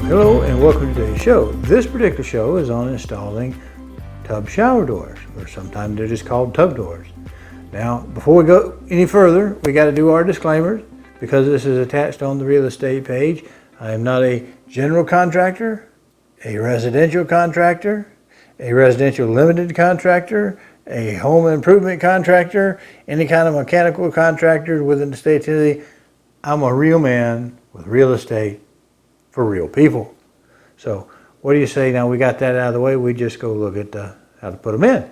Hello and welcome to today's show. This particular show is on installing tub shower doors, or sometimes they're just called tub doors. Now, before we go any further, we got to do our disclaimers because this is attached on the real estate page. I am not a general contractor, a residential contractor, a residential limited contractor, a home improvement contractor, any kind of mechanical contractor within the state of Tennessee. I'm a real man with real estate for real people. So what do you say now we got that out of the way, we just go look at how to put them in.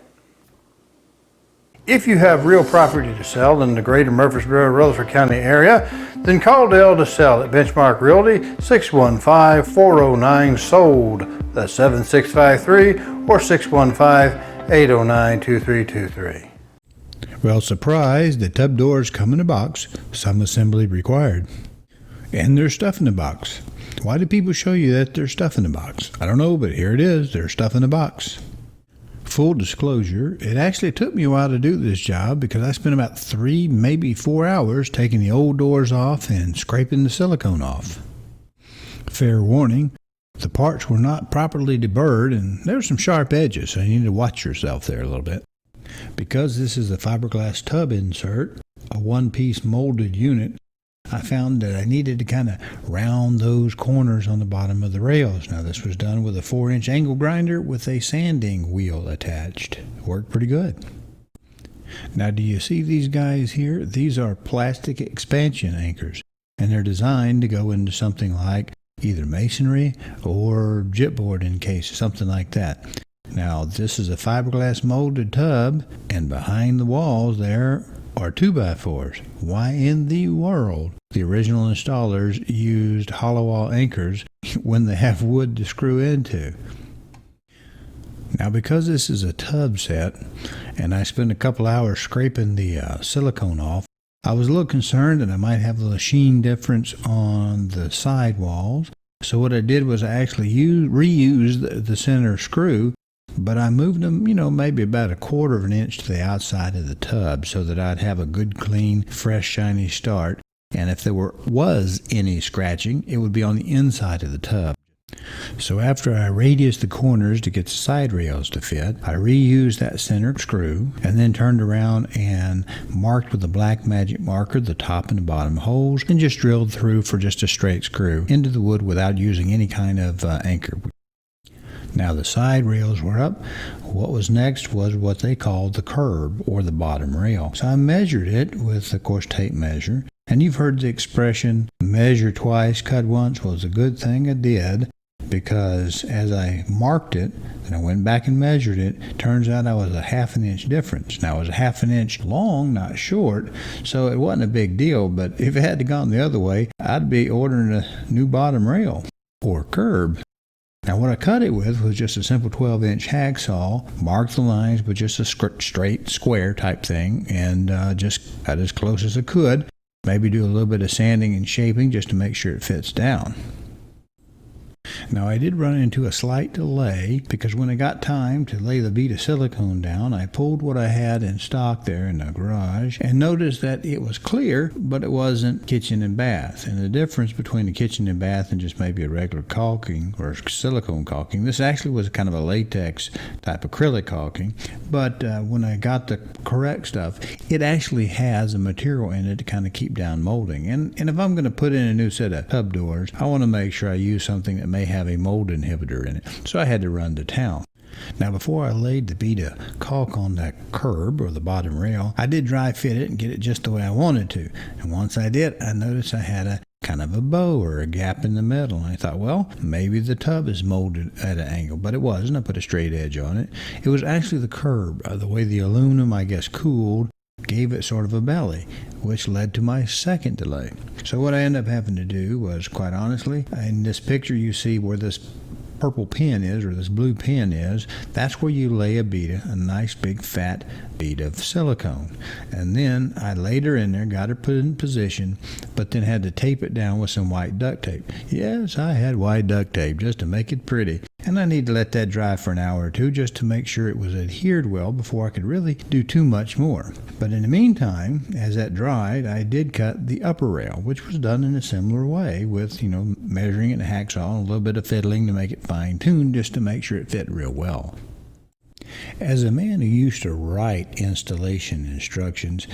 If you have real property to sell in the greater Murfreesboro, Rutherford County area, then call Dale to sell at Benchmark Realty, 615-409-SOLD. That's 7653 or 615-809-2323. Well, surprise, the tub doors come in a box, some assembly required. And there's stuff in the box. Why do people show you that there's stuff in the box? I don't know, but here it is. There's stuff in the box. Full disclosure, it actually took me a while to do this job because I spent about 3, maybe 4 hours taking the old doors off and scraping the silicone off. Fair warning, the parts were not properly deburred and there were some sharp edges, so you need to watch yourself there a little bit. Because this is a fiberglass tub insert, a one-piece molded unit, I found that I needed to kind of round those corners on the bottom of the rails. Now this was done with a 4-inch angle grinder with a sanding wheel attached. Worked pretty good. Now do you see these guys here? These are plastic expansion anchors, and they're designed to go into something like either masonry or gypboard in case, something like that. Now this is a fiberglass molded tub, and behind the walls there are 2x4s. Why in the world the original installers used hollow wall anchors when they have wood to screw into? Now because this is a tub set and I spent a couple hours scraping the silicone off, I was a little concerned that I might have a little sheen difference on the side walls. So what I did was I actually reused the center screw, but I moved them, maybe about 1/4 of an inch to the outside of the tub so that I'd have a good, clean, fresh, shiny start. And if there was any scratching, it would be on the inside of the tub. So after I radiused the corners to get the side rails to fit, I reused that center screw and then turned around and marked with a black magic marker the top and the bottom holes and just drilled through for just a straight screw into the wood without using any kind of anchor. Now the side rails were up. What was next was what they called the curb, or the bottom rail. So I measured it with, of course, tape measure. And you've heard the expression, measure twice, cut once. Well, it's a good thing I did, because as I marked it, and I went back and measured it, turns out I was a 1/2 inch difference. Now it was a 1/2 inch long, not short, so it wasn't a big deal, but if it had to gone the other way, I'd be ordering a new bottom rail, or curb. Now what I cut it with was just a simple 12-inch hacksaw, marked the lines with just a straight square type thing, and just cut as close as I could. Maybe do a little bit of sanding and shaping just to make sure it fits down. Now I did run into a slight delay because when it got time to lay the bead of silicone down, I pulled what I had in stock there in the garage and noticed that it was clear, but it wasn't kitchen and bath. And the difference between the kitchen and bath and just maybe a regular caulking or silicone caulking, this actually was kind of a latex type acrylic caulking, but when I got the correct stuff, it actually has a material in it to kind of keep down molding. And if I'm going to put in a new set of tub doors, I want to make sure I use something that may have a mold inhibitor in it. So I had to run to town. Now before I laid the bead of caulk on that curb or the bottom rail, I did dry fit it and get it just the way I wanted to. And once I did, I noticed I had a kind of a bow or a gap in the middle. And I thought, well, maybe the tub is molded at an angle, but it wasn't. I put a straight edge on it. It was actually the curb. The way the aluminum, I guess, cooled, gave it sort of a belly, which led to my second delay. So what I ended up having to do was, quite honestly, in this picture you see where this purple pin is, or this blue pin is, that's where you lay a nice big fat bead of silicone. And then I laid her in there, got her put in position, but then had to tape it down with some white duct tape. Yes, I had white duct tape just to make it pretty. And and I need to let that dry for an hour or two just to make sure it was adhered well before I could really do too much more. But in the meantime, as that dried, I did cut the upper rail, which was done in a similar way with, measuring it in a hacksaw and a little bit of fiddling to make it fine-tuned just to make sure it fit real well. As a man who used to write installation instructions,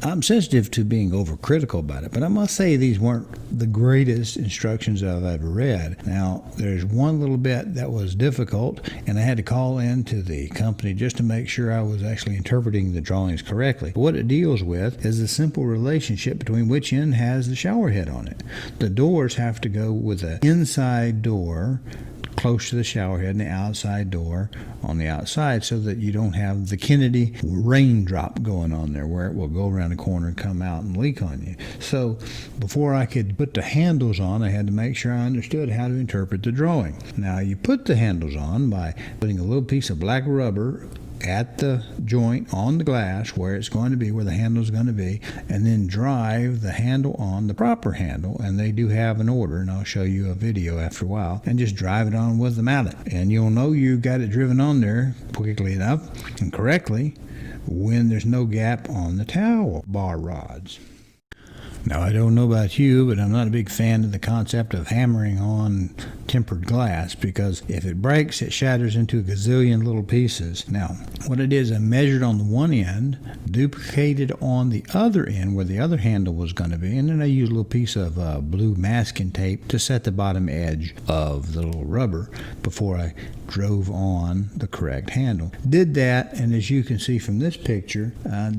I'm sensitive to being overcritical about it, but I must say these weren't the greatest instructions I've ever read. Now, there's one little bit that was difficult, and I had to call in to the company just to make sure I was actually interpreting the drawings correctly. What it deals with is the simple relationship between which end has the shower head on it. The doors have to go with the inside door close to the shower head and the outside door on the outside so that you don't have the Kennedy raindrop going on there where it will go around the corner and come out and leak on you. So before I could put the handles on, I had to make sure I understood how to interpret the drawing. Now you put the handles on by putting a little piece of black rubber at the joint on the glass where it's going to be, where the handle is going to be, and then drive the handle on, the proper handle, and they do have an order, and I'll show you a video after a while, and just drive it on with the mallet. And you'll know you got it driven on there quickly enough and correctly when there's no gap on the towel bar rods. Now, I don't know about you, but I'm not a big fan of the concept of hammering on tempered glass because if it breaks, it shatters into a gazillion little pieces. Now, what I did is I measured on the one end, duplicated on the other end where the other handle was going to be, and then I used a little piece of blue masking tape to set the bottom edge of the little rubber before I drove on the correct handle. Did that, and as you can see from this picture,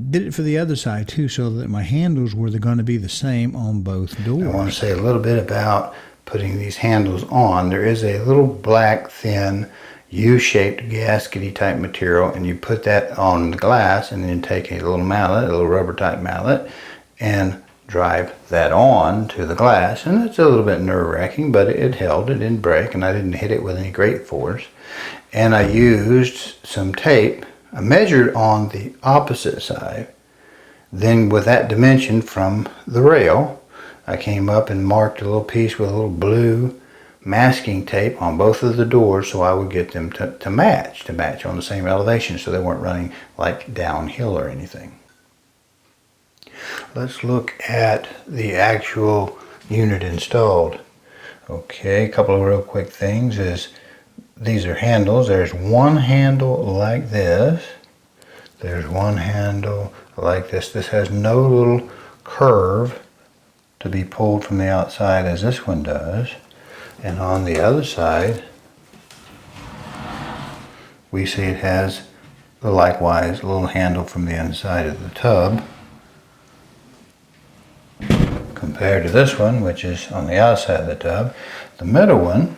did it for the other side too so that my handles were going to be the same on both doors. I want to say a little bit about putting these handles on. There is a little black thin U-shaped gaskety type material, and you put that on the glass and then take a little mallet, a little rubber type mallet, and drive that on to the glass. And it's a little bit nerve-wracking, but it held, it didn't break, and I didn't hit it with any great force. And I used some tape. I measured on the opposite side. Then with that dimension from the rail, I came up and marked a little piece with a little blue masking tape on both of the doors so I would get them to match on the same elevation so they weren't running like downhill or anything. Let's look at the actual unit installed. Okay, a couple of real quick things is these are handles. There's one handle like this. There's one handle like this. This has no little curve to be pulled from the outside as this one does. And on the other side, we see it has likewise a little handle from the inside of the tub compared to this one, which is on the outside of the tub. The middle one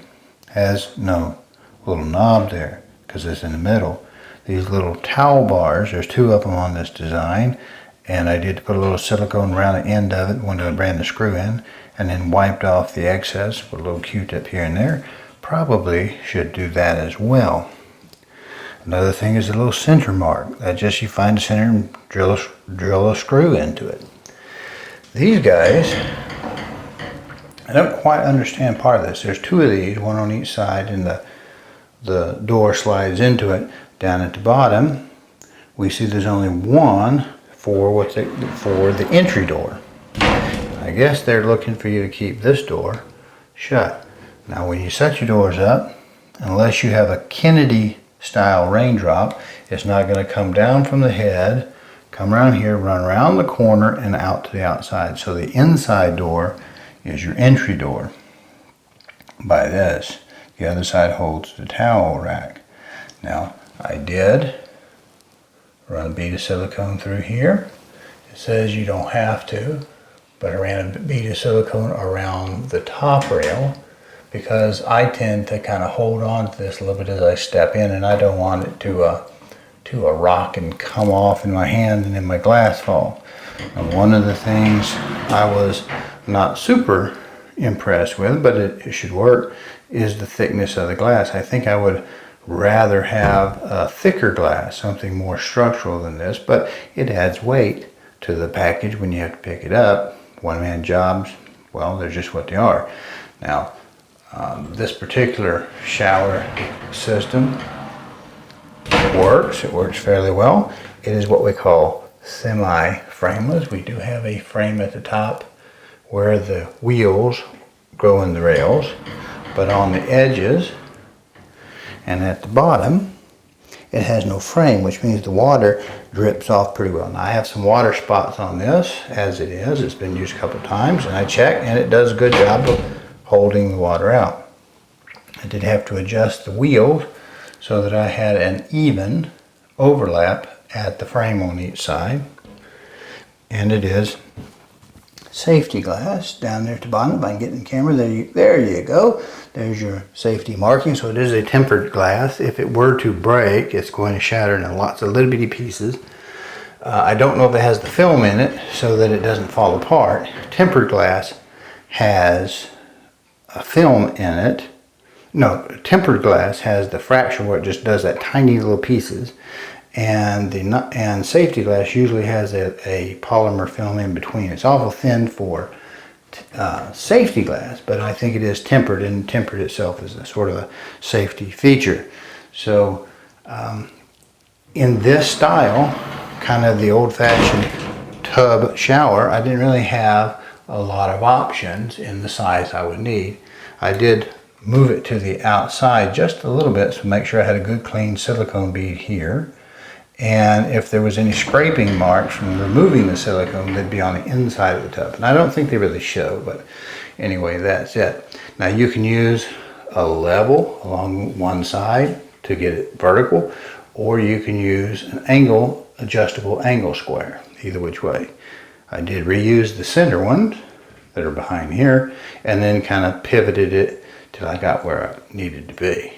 has no little knob there because it's in the middle. These little towel bars, there's two of them on this design, and I did put a little silicone around the end of it when I ran the screw in, and then wiped off the excess with a little Q-tip here and there. Probably should do that as well. Another thing is a little center mark. That's just you find the center and drill a screw into it. These guys, I don't quite understand part of this. There's two of these, one on each side, and the door slides into it. Down at the bottom, we see there's only one for the entry door. I guess they're looking for you to keep this door shut. Now when you set your doors up, unless you have a Kennedy style raindrop, it's not going to come down from the head, come around here, run around the corner and out to the outside. So the inside door is your entry door by this. The other side holds the towel rack. Now I did run a bead of silicone through here. It says you don't have to, but I ran a bead of silicone around the top rail because I tend to kind of hold on to this a little bit as I step in, and I don't want it to rock and come off in my hand and then my glass fall. And one of the things I was not super impressed with, but it should work, is the thickness of the glass. I think I would rather have a thicker glass, something more structural than this, but it adds weight to the package when you have to pick it up. One-man jobs, well, they're just what they are. Now, This particular shower system works. It works fairly well. It is what we call semi-frameless. We do have a frame at the top where the wheels go in the rails, but on the edges and at the bottom it has no frame, which means the water drips off pretty well. Now I have some water spots on this as it is. It's been used a couple of times and I checked and it does a good job of holding the water out. I did have to adjust the wheels so that I had an even overlap at the frame on each side. And it is safety glass down there at the bottom. If I can get in the camera, there you go. There's your safety marking. So it is a tempered glass. If it were to break, it's going to shatter into lots of little bitty pieces. I don't know if it has the film in it so that it doesn't fall apart. Tempered glass has a film in it. No, tempered glass has the fracture where it just does that tiny little pieces. And safety glass usually has a polymer film in between. It's awful thin for safety glass, but I think it is tempered, and tempered itself is a sort of a safety feature. So in this style, kind of the old-fashioned tub shower, I didn't really have a lot of options in the size I would need. I did move it to the outside just a little bit to make sure I had a good clean silicone bead here. And if there was any scraping marks from removing the silicone, they'd be on the inside of the tub. And I don't think they really show, but anyway, that's it. Now you can use a level along one side to get it vertical, or you can use an adjustable angle square, either which way. I did reuse the center ones that are behind here, and then kind of pivoted it till I got where I needed to be.